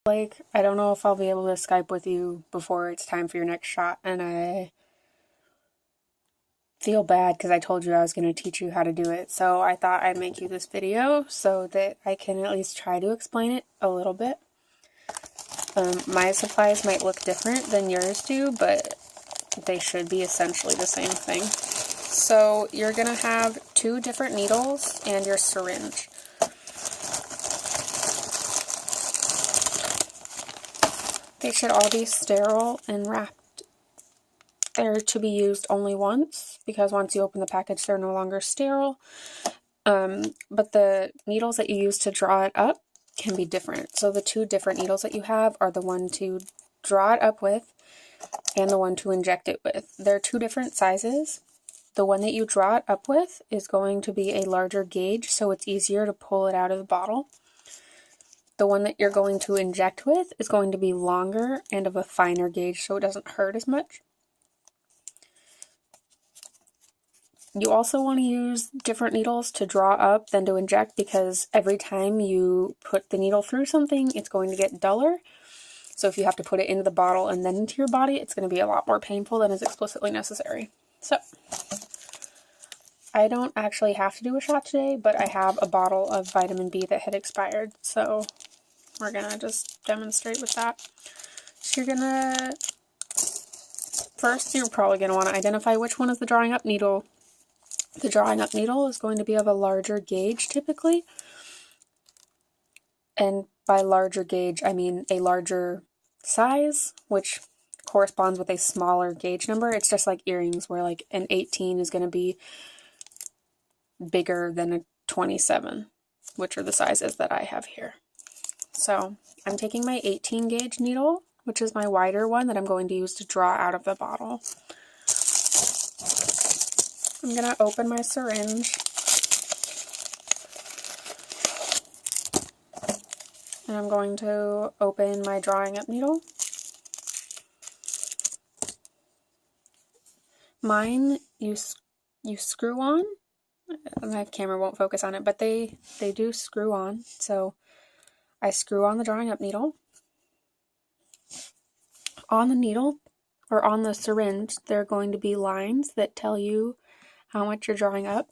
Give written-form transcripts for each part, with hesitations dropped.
Like, I don't know if I'll be able to Skype with you before it's time for your next shot, and I feel bad because I told you I was going to teach you how to do it, so I thought I'd make you this video so that I can at least try to explain it a little bit. My supplies might look different than yours do, but they should be essentially the same thing. So you're going to have 2 different needles and your syringe. They should all be sterile and wrapped. They're to be used only once, because once you open the package, they're no longer sterile. But the needles that you use to draw it up can be different. So the 2 different needles that you have are the one to draw it up with and the one to inject it with. They're 2 different sizes. The one that you draw it up with is going to be a larger gauge, so it's easier to pull it out of the bottle. The one that you're going to inject with is going to be longer and of a finer gauge, so it doesn't hurt as much. You also want to use different needles to draw up than to inject, because every time you put the needle through something, it's going to get duller. So if you have to put it into the bottle and then into your body, it's going to be a lot more painful than is explicitly necessary. So I don't actually have to do a shot today, but I have a bottle of vitamin B that had expired, so we're going to just demonstrate with that. So first you're probably going to want to identify which one is the drawing up needle. The drawing up needle is going to be of a larger gauge typically, and by larger gauge I mean a larger size, which corresponds with a smaller gauge number. It's just like earrings, where like an 18 is going to be bigger than a 27, which are the sizes that I have here. So I'm taking my 18 gauge needle, which is my wider one that I'm going to use to draw out of the bottle. I'm going to open my syringe, and I'm going to open my drawing up needle. Mine, you screw on. My camera won't focus on it, but they do screw on. So I screw on the drawing up needle. On the needle, or on the syringe, there are going to be lines that tell you how much you're drawing up.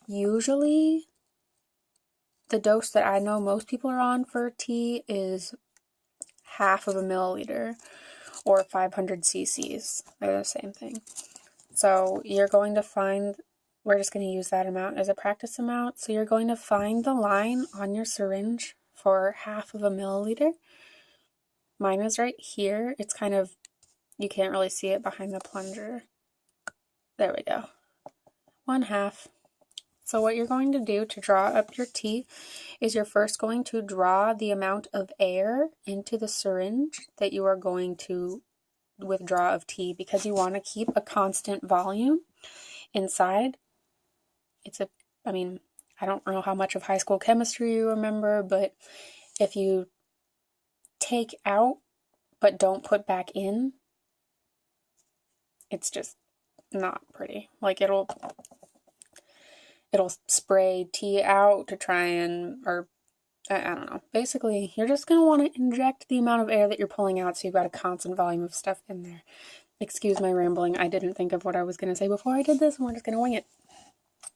Usually, the dose that I know most people are on for tea is half of a milliliter, or 500 cc's. They're the same thing. So you're going to find, we're just going to use that amount as a practice amount. So you're going to find the line on your syringe for half of a milliliter. Mine is right here. It's kind of, you can't really see it behind the plunger. There we go. 1/2. So what you're going to do to draw up your tea is you're first going to draw the amount of air into the syringe that you are going to withdraw of tea, because you want to keep a constant volume inside. I don't know how much of high school chemistry you remember, but if you take out but don't put back in, it's just not pretty. Like it'll spray tea out to try and, or I don't know. Basically, you're just going to want to inject the amount of air that you're pulling out, so you've got a constant volume of stuff in there. Excuse my rambling. I didn't think of what I was going to say before I did this, and we're just going to wing it.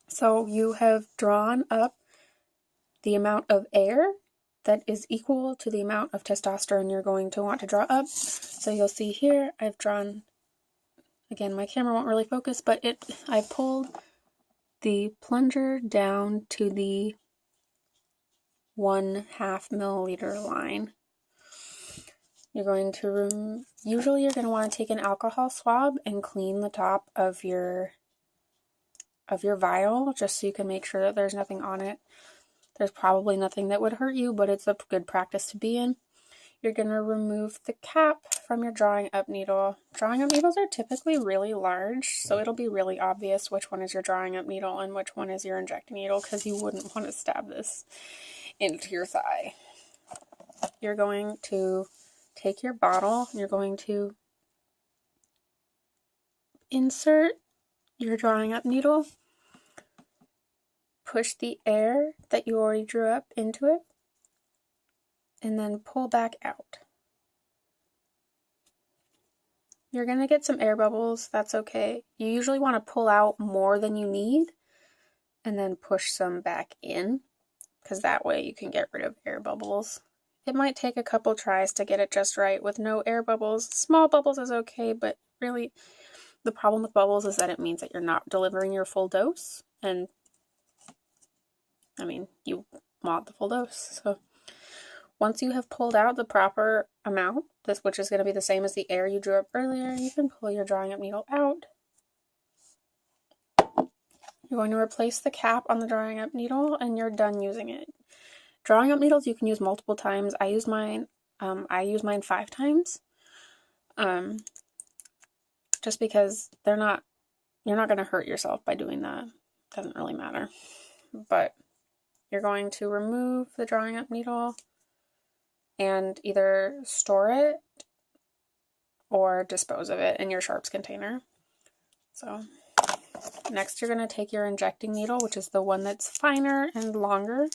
So you have drawn up the amount of air that is equal to the amount of testosterone you're going to want to draw up. So you'll see here, I've drawn, again, my camera won't really focus, but I pulled the plunger down to the 1/2 milliliter line. You're going to, usually you're going to want to take an alcohol swab and clean the top of your vial, just so you can make sure that there's nothing on it. There's probably nothing that would hurt you, but it's a good practice to be in. You're going to remove the cap from your drawing up needle. Drawing up needles are typically really large, so it'll be really obvious which one is your drawing up needle and which one is your injecting needle, because you wouldn't want to stab this into your thigh. You're going to take your bottle, and you're going to insert your drawing up needle, push the air that you already drew up into it, and then pull back out. You're going to get some air bubbles, that's okay. You usually want to pull out more than you need and then push some back in, because that way you can get rid of air bubbles. It might take a couple tries to get it just right with no air bubbles. Small bubbles is okay, but really the problem with bubbles is that it means that you're not delivering your full dose, and I mean, you want the full dose. So once you have pulled out the proper amount, which is going to be the same as the air you drew up earlier, you can pull your drawing up needle out. You're going to replace the cap on the drawing up needle, and you're done using it. Drawing up needles you can use multiple times. I use mine 5 times. Just because you're not going to hurt yourself by doing that. Doesn't really matter. But you're going to remove the drawing up needle and either store it or dispose of it in your sharps container. So next you're going to take your injecting needle, which is the one that's finer and longer.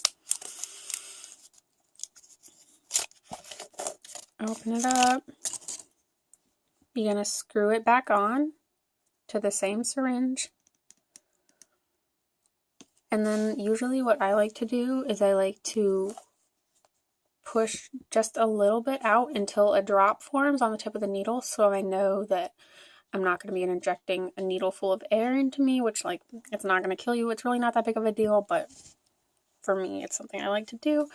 Open it up. You're going to screw it back on to the same syringe. And then usually what I like to do is I like to push just a little bit out until a drop forms on the tip of the needle, so I know that I'm not going to be injecting a needle full of air into me, which, like, it's not going to kill you. It's really not that big of a deal, but for me, it's something I like to do.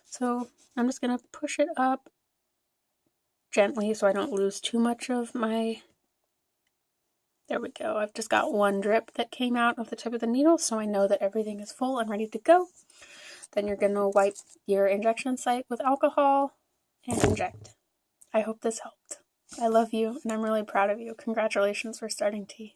So I'm just going to push it up gently so I don't lose too much of my... There we go. I've just got one drip that came out of the tip of the needle, so I know that everything is full and ready to go. Then you're going to wipe your injection site with alcohol and inject. I hope this helped. I love you, and I'm really proud of you. Congratulations for starting T.